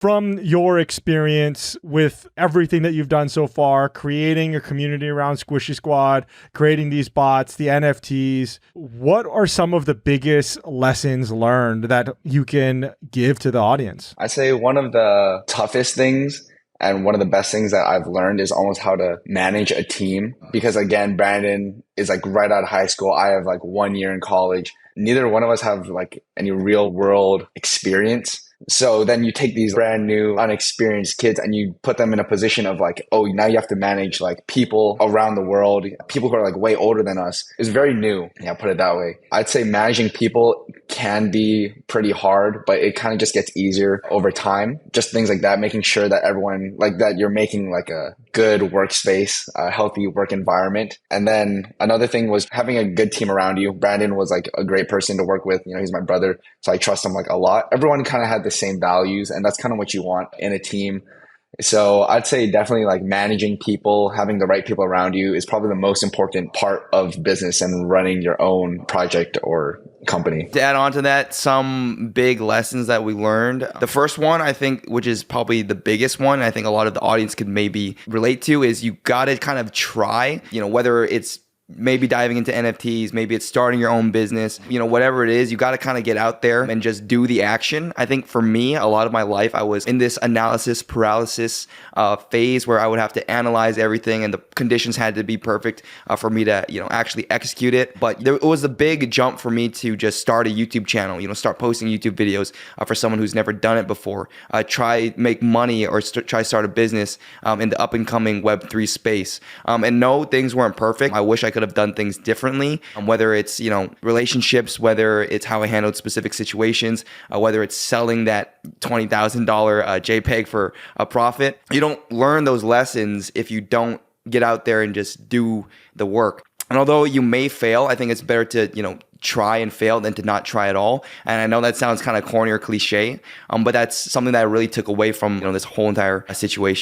From your experience with everything that you've done so far, creating a community around Squishy Squad, creating these bots, the NFTs, what are some of the biggest lessons learned that you can give to the audience? I say one of the toughest things and one of the best things that I've learned is almost how to manage a team. Because again, Brandon is like right out of high school. I have like 1 year in college. Neither one of us have like any real world experience. So then you take these brand new, unexperienced kids and you put them in a position of like, oh, now you have to manage like people around the world, people who are like way older than us. It's very new. Yeah, put it that way. I'd say managing people can be pretty hard, but it kind of just gets easier over time. Just things like that, making sure that everyone like that you're making like a good workspace, a healthy work environment. And then another thing was having a good team around you. Brandon was like a great person to work with. You know, he's my brother, so I trust him like a lot. Everyone kind of had the same values, and that's kind of what you want in a team. So I'd say definitely like managing people, having the right people around you is probably the most important part of business and running your own project or company. To add on to that, some big lessons that we learned. The first one, I think, which is probably the biggest one, I think a lot of the audience could maybe relate to, is you got to kind of try, whether it's maybe diving into NFTs, maybe it's starting your own business, whatever it is, you got to kind of get out there and just do the action. I think for me, a lot of my life, I was in this analysis paralysis phase where I would have to analyze everything and the conditions had to be perfect for me to, actually execute it. But it was a big jump for me to just start a YouTube channel, start posting YouTube videos for someone who's never done it before, try make money or try start a business in the up and coming Web3 space. And no, things weren't perfect. I wish I could have done things differently, whether it's, relationships, whether it's how I handled specific situations, whether it's selling that $20,000 JPEG for a profit. You don't learn those lessons if you don't get out there and just do the work. And although you may fail, I think it's better to, try and fail than to not try at all. And I know that sounds kind of corny or cliche, but that's something that I really took away from, this whole entire situation.